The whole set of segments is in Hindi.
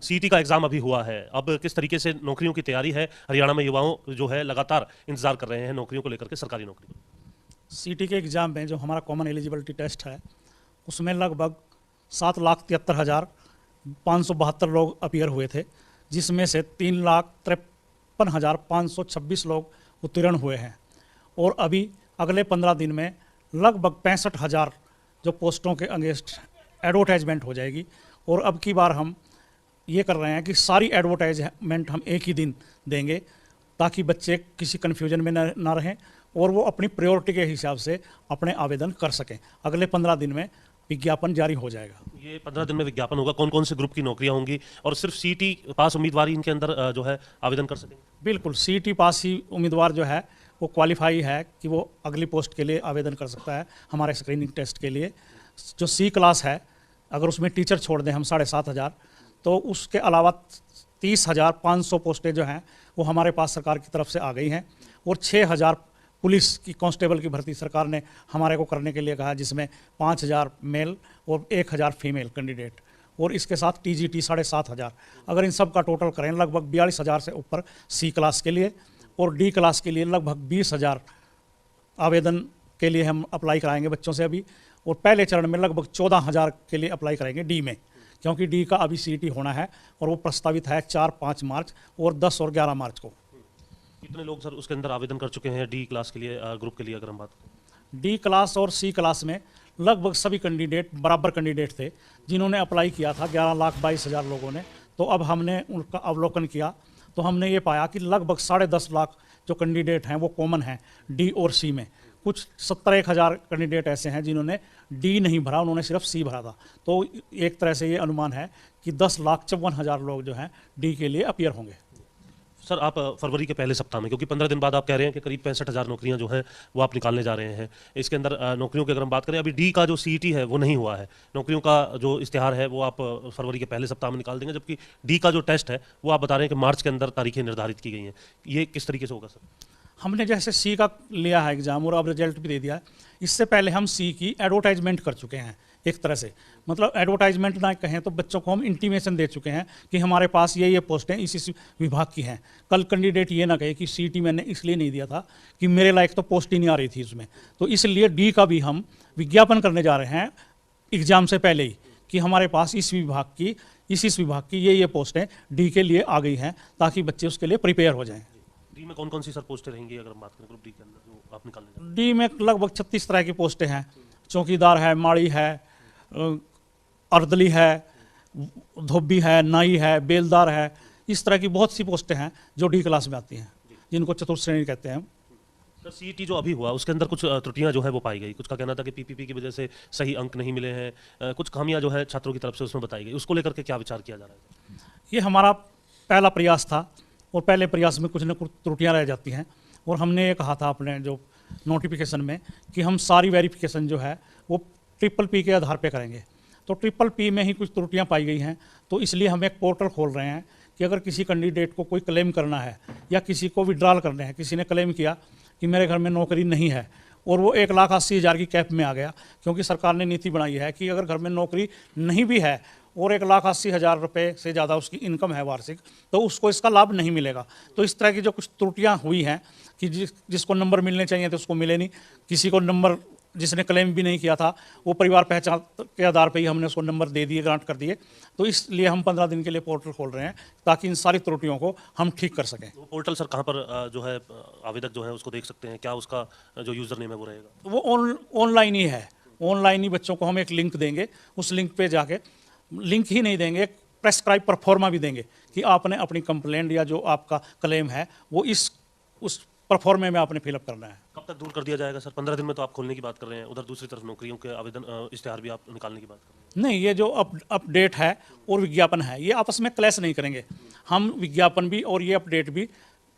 सीईटी का एग्जाम अभी हुआ है, अब किस तरीके से नौकरियों की तैयारी है? हरियाणा में युवाओं जो है लगातार इंतजार कर रहे हैं नौकरियों को लेकर के, सरकारी नौकरी को। सीटी के एग्ज़ाम में जो हमारा कॉमन एलिजिबिलिटी टेस्ट है उसमें लगभग 7,73,572 लोग अपीयर हुए थे, जिसमें से 3,53,526 लोग उत्तीर्ण हुए हैं। और अभी अगले 15 दिन में लगभग 65,000 जो पोस्टों के अगेंस्ट एडवर्टाइजमेंट हो जाएगी। और अब की बार हम ये कर रहे हैं कि सारी एडवर्टाइजमेंट हम एक ही दिन देंगे, ताकि बच्चे किसी कन्फ्यूजन में ना रहें और वो अपनी प्रायोरिटी के हिसाब से अपने आवेदन कर सकें। अगले 15 दिन में विज्ञापन जारी हो जाएगा। ये 15 दिन में विज्ञापन होगा, कौन कौन से ग्रुप की नौकरियां होंगी, और सिर्फ सीईटी पास उम्मीदवार ही इनके अंदर जो है आवेदन कर सकेंगे? बिल्कुल, सीईटी पास ही उम्मीदवार जो है वो क्वालिफाई है कि वो अगली पोस्ट के लिए आवेदन कर सकता है हमारे स्क्रीनिंग टेस्ट के लिए। जो सी क्लास है, अगर उसमें टीचर छोड़ दें हम 7,500, तो उसके अलावा 30,500 पोस्टें जो हैं वो हमारे पास सरकार की तरफ से आ गई हैं। और 6,000 पुलिस की कांस्टेबल की भर्ती सरकार ने हमारे को करने के लिए कहा, जिसमें 5,000 मेल और 1,000 फीमेल कैंडिडेट, और इसके साथ टीजीटी 7,500। अगर इन सब का टोटल करें लगभग 42,000 से ऊपर सी क्लास के लिए, और डी क्लास के लिए लगभग 20,000 आवेदन के लिए हम अप्लाई कराएंगे बच्चों से अभी। और पहले चरण में लगभग 14,000 के लिए अप्लाई करेंगे डी में, क्योंकि डी का अभी सीईटी होना है और वो प्रस्तावित है 4-5 मार्च और 10 और 11 मार्च को। कितने लोग सर उसके अंदर आवेदन कर चुके हैं डी क्लास के लिए, ग्रुप के लिए अगर हम बात करें? डी क्लास और सी क्लास में लगभग सभी कैंडिडेट बराबर कैंडिडेट थे जिन्होंने अप्लाई किया था, 11,22,000 लोगों ने। तो अब हमने उनका अवलोकन किया तो हमने ये पाया कि लगभग 10.5 लाख जो कैंडिडेट हैं वो कॉमन हैं डी और सी में। कुछ 17,000 कैंडिडेट ऐसे हैं जिन्होंने डी नहीं भरा, उन्होंने सिर्फ सी भरा था। तो एक तरह से ये अनुमान है कि 10,54,000 लोग जो हैं डी के लिए अपीयर होंगे। सर आप फरवरी के पहले सप्ताह में, क्योंकि 15 दिन बाद आप कह रहे हैं कि करीब 65,000 नौकरियां जो हैं वो आप निकालने जा रहे हैं, इसके अंदर नौकरियों की अगर हम बात करें, अभी डी का जो सीईटी है वो नहीं हुआ है, नौकरियों का जो इश्तिहार है वो आप फरवरी के पहले सप्ताह में निकाल देंगे, जबकि डी का जो टेस्ट है वो आप बता रहे हैं कि मार्च के अंदर तारीखें निर्धारित की गई हैं। ये किस तरीके से होगा सर? हमने जैसे सी का लिया है एग्ज़ाम और अब रिजल्ट भी दे दिया है, इससे पहले हम सी की एडवर्टाइजमेंट कर चुके हैं एक तरह से। मतलब एडवर्टाइजमेंट ना कहें तो बच्चों को हम इंटीमेशन दे चुके हैं कि हमारे पास ये पोस्टें इस विभाग की हैं। कल कैंडिडेट ये ना कहे कि सीईटी मैंने इसलिए नहीं दिया था कि मेरे लायक तो पोस्ट ही नहीं आ रही थी उसमें। तो इसलिए डी का भी हम विज्ञापन करने जा रहे हैं एग्ज़ाम से पहले ही कि हमारे पास इस विभाग की इस विभाग की ये पोस्टें डी के लिए आ गई हैं, ताकि बच्चे उसके लिए प्रिपेयर हो जाएँ। डी में कौन कौन सी सर पोस्टें रहेंगी अगर हम बात करें ग्रुप डी के अंदर जो आप निकालने जा रहे हैं? डी में लगभग 36 तरह की पोस्टें हैं। चौकीदार है, माड़ी है, अर्दली है, धोबी है, नाई है, बेलदार है। इस तरह की बहुत सी पोस्टें हैं जो डी क्लास में आती हैं, जिनको चतुर्थ श्रेणी कहते हैं। सर सीईटी जो अभी हुआ उसके अंदर कुछ त्रुटियां जो है वो पाई गई, कुछ का कहना था कि पीपीपी की वजह से सही अंक नहीं मिले हैं, कुछ खामियां जो है छात्रों की तरफ से उसमें बताई गई, उसको लेकर के क्या विचार किया जा रहा है? ये हमारा पहला प्रयास था और पहले प्रयास में कुछ न कुछ त्रुटियां रह जाती हैं, और हमने ये कहा था अपने जो नोटिफिकेशन में कि हम सारी वेरिफिकेशन जो है वो PPP के आधार पे करेंगे। तो PPP में ही कुछ त्रुटियां पाई गई हैं, तो इसलिए हम एक पोर्टल खोल रहे हैं कि अगर किसी कैंडिडेट को कोई क्लेम करना है या किसी को विड्रॉल करना है, किसी ने क्लेम किया कि मेरे घर में नौकरी नहीं है और वो 1,80,000 की कैप में आ गया, क्योंकि सरकार ने नीति बनाई है कि अगर घर में नौकरी नहीं भी है और 1,80,000 रुपये से ज़्यादा उसकी इनकम है वार्षिक, तो उसको इसका लाभ नहीं मिलेगा। तो इस तरह की जो कुछ त्रुटियां हुई हैं कि जिसको नंबर मिलने चाहिए थे उसको मिले नहीं, किसी को नंबर जिसने क्लेम भी नहीं किया था वो परिवार पहचान के आधार पे ही हमने उसको नंबर दे दिए, ग्रांट कर दिए। तो इसलिए हम 15 दिन के लिए पोर्टल खोल रहे हैं ताकि इन सारी त्रुटियों को हम ठीक कर सकें। वो पोर्टल सर कहाँ पर जो है आवेदक जो है उसको देख सकते हैं, क्या उसका जो यूज़र नेम है वो रहेगा? वो ऑनलाइन ही है, ऑनलाइन ही बच्चों को हम एक लिंक देंगे, उस लिंक पे जाके, लिंक ही नहीं देंगे, एक प्रेस्क्राइब परफॉर्मा भी देंगे कि आपने अपनी कंप्लेंट या जो आपका क्लेम है वो उस परफॉर्मे में आपने फिलअप करना है। कब तक दूर कर दिया जाएगा सर? 15 दिन में तो आप खोलने की बात कर रहे हैं, उधर दूसरी तरफ नौकरियों के आवेदन इश्तिहार भी आप निकालने की बात कर रहे हैं। नहीं, ये जो अपडेट है और विज्ञापन है ये आपस में क्लैश नहीं करेंगे। हम विज्ञापन भी और ये अपडेट भी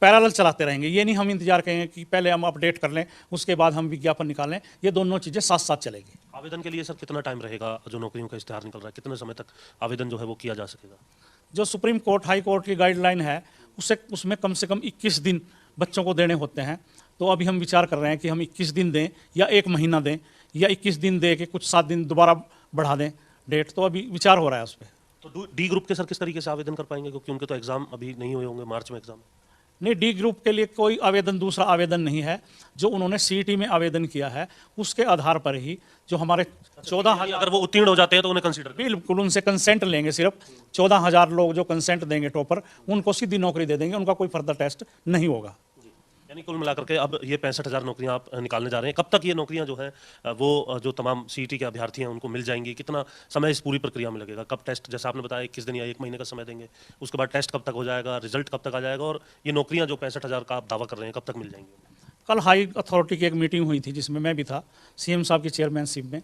पैरेलल चलाते रहेंगे। ये नहीं हम इंतजार करेंगे कि पहले हम अपडेट कर लें उसके बाद हम विज्ञापन निकालें, ये दोनों चीज़ें साथ साथ चलेगी। आवेदन के लिए सर कितना टाइम रहेगा? जो नौकरियों का इश्तिहार निकल रहा है कितने समय तक आवेदन जो है वो किया जा सकेगा? जो सुप्रीम कोर्ट हाई कोर्ट की गाइडलाइन है उसमें कम से कम 21 दिन बच्चों को देने होते हैं। तो अभी हम विचार कर रहे हैं कि हम 21 दिन दें या 1 महीना दें या 21 दिन दे के कुछ 7 दिन दोबारा बढ़ा दें डेट। तो अभी विचार हो रहा है उस पर। तो डी ग्रुप के सर किस तरीके से आवेदन कर पाएंगे, क्योंकि उनके तो एग्जाम अभी नहीं हुए होंगे, मार्च में एग्जाम है। नहीं, डी ग्रुप के लिए कोई आवेदन, दूसरा आवेदन नहीं है। जो उन्होंने सीईटी में आवेदन किया है उसके आधार पर ही जो हमारे 14,000, अगर वो उत्तीर्ण हो जाते हैं तो उन्हें कंसीडर। बिल्कुल उनसे कंसेंट लेंगे, सिर्फ 14,000 लोग जो कंसेंट देंगे टॉपर, उनको सीधी नौकरी दे देंगे, उनका कोई फर्दर टेस्ट नहीं होगा। यानी कुल मिलाकर के अब ये 65,000 नौकरियां आप निकालने जा रहे हैं। कब तक ये नौकरियां जो हैं वो जो तमाम सीईटी के अभ्यर्थी हैं उनको मिल जाएंगी? कितना समय इस पूरी प्रक्रिया में लगेगा? कब टेस्ट, जैसा आपने बताया 21 दिन या 1 महीने का समय देंगे, उसके बाद टेस्ट कब तक हो जाएगा, रिजल्ट कब तक आ जाएगा, और ये नौकरियां जो 65,000 का आप दावा कर रहे हैं कब तक मिल जाएंगी? कल हाई अथॉरिटी की एक मीटिंग हुई थी जिसमें मैं भी था, सीएम साहब की चेयरमैनशिप में।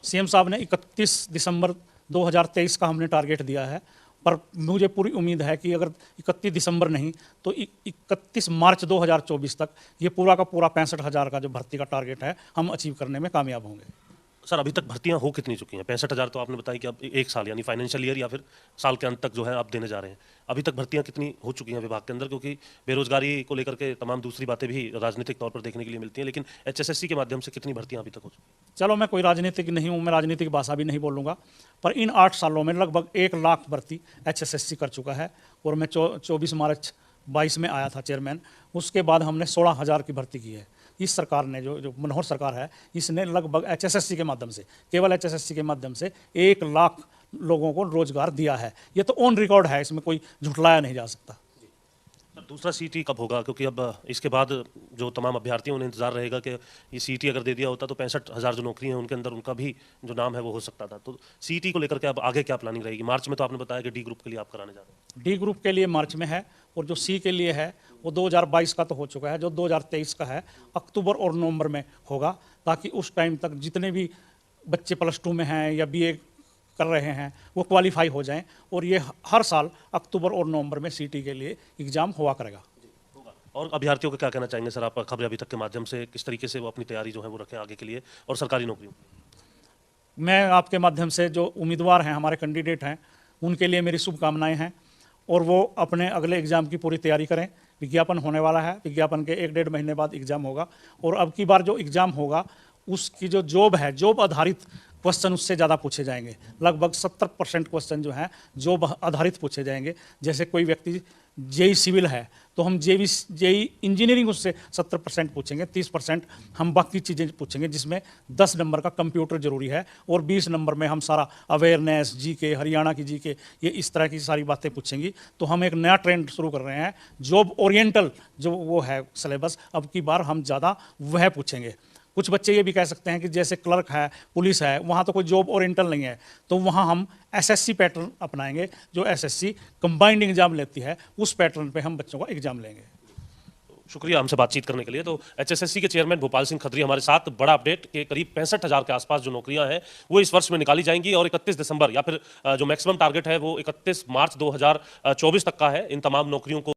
सीएम साहब ने 31 दिसंबर 2023 का हमने टारगेट दिया है, पर मुझे पूरी उम्मीद है कि अगर 31 दिसंबर नहीं तो 31 मार्च 2024 तक ये पूरा का पूरा 65,000 का जो भर्ती का टारगेट है हम अचीव करने में कामयाब होंगे। सर अभी तक भर्तियां हो कितनी चुकी हैं? 65,000 तो आपने बताया कि अब 1 साल यानी फाइनेंशियल ईयर या फिर साल के अंत तक जो है आप देने जा रहे हैं। अभी तक भर्तियां कितनी हो चुकी हैं विभाग के अंदर? क्योंकि बेरोजगारी को लेकर के तमाम दूसरी बातें भी राजनीतिक तौर पर देखने के लिए मिलती हैं, लेकिन एचएसएससी के माध्यम से कितनी भर्तियां अभी तक हो चुकी हैं? चलो, मैं कोई राजनीतिक नहीं हूँ, मैं राजनीतिक भाषा भी नहीं बोलूँगा, पर इन 8 सालों में लगभग 1 लाख भर्ती एचएसएससी कर चुका है। और मैं 24 मार्च 22 में आया था चेयरमैन, उसके बाद हमने 16,000 की भर्ती की है। इस सरकार ने, जो मनोहर सरकार है, इसने लगभग एचएसएससी के माध्यम से, केवल एचएसएससी के माध्यम से 1 लाख लोगों को रोजगार दिया है। ये तो ऑन रिकॉर्ड है, इसमें कोई झुठलाया नहीं जा सकता। सर दूसरा सीईटी कब होगा? क्योंकि अब इसके बाद जो तमाम अभ्यर्थी हैं उन्हें इंतजार रहेगा कि ये सीईटी अगर दे दिया होता तो 65,000 जो नौकरी हैं उनके अंदर उनका भी जो नाम है वो हो सकता था। तो सीईटी को लेकर के अब आगे क्या प्लानिंग रहेगी? मार्च में तो आपने बताया कि डी ग्रुप के लिए आप कराने जा रहे हैं। डी ग्रुप के लिए मार्च में है, और जो सी के लिए है वो 2022 का तो हो चुका है, जो 2023 का है अक्टूबर और नवंबर में होगा, ताकि उस टाइम तक जितने भी बच्चे +2 में हैं या बीए कर रहे हैं वो क्वालिफाई हो जाएं। और ये हर साल अक्टूबर और नवंबर में सीटी के लिए एग्ज़ाम हुआ करेगा। और अभ्यर्थियों को क्या कहना चाहेंगे सर आप खबरें अभी तक के माध्यम से, किस तरीके से वो अपनी तैयारी जो है वो रखें आगे के लिए और सरकारी नौकरियों? मैं आपके माध्यम से जो उम्मीदवार हैं, हमारे कैंडिडेट हैं, उनके लिए मेरी शुभकामनाएं हैं, और वो अपने अगले एग्ज़ाम की पूरी तैयारी करें। विज्ञापन होने वाला है, विज्ञापन के 1-1.5 महीने बाद एग्ज़ाम होगा, और अब की बार जो एग्ज़ाम होगा उसकी जो जॉब है, जॉब आधारित क्वेश्चन उससे ज़्यादा पूछे जाएंगे। लगभग 70% क्वेश्चन जो हैं जॉब आधारित पूछे जाएंगे। जैसे कोई व्यक्ति जेई सिविल है तो हम जेई इंजीनियरिंग उससे 70% पूछेंगे, 30% हम बाकी चीज़ें पूछेंगे, जिसमें 10 नंबर का कंप्यूटर जरूरी है, और 20 नंबर में हम सारा अवेयरनेस, जीके, हरियाणा की जीके, ये इस तरह की सारी बातें पूछेंगी। तो हम एक नया ट्रेंड शुरू कर रहे हैं, जॉब ओरिएंटल जो वो है सिलेबस, अब की बार हम ज़्यादा वह पूछेंगे। कुछ बच्चे ये भी कह सकते हैं कि जैसे क्लर्क है, पुलिस है, वहाँ तो कोई जॉब ओरिएंटल नहीं है, तो वहाँ हम एसएससी पैटर्न अपनाएंगे, जो एसएससी कंबाइंड एग्जाम लेती है, उस पैटर्न पे हम बच्चों का एग्जाम लेंगे। शुक्रिया हमसे बातचीत करने के लिए। तो एचएसएससी के चेयरमैन भोपाल सिंह खत्री हमारे साथ। बड़ा अपडेट कि करीब 65,000 के आसपास जो नौकरियां हैं वो इस वर्ष में निकाली जाएंगी, और 31 दिसंबर या फिर जो मैक्सिमम टारगेट है वो 31 मार्च 2024 तक का है इन तमाम नौकरियों को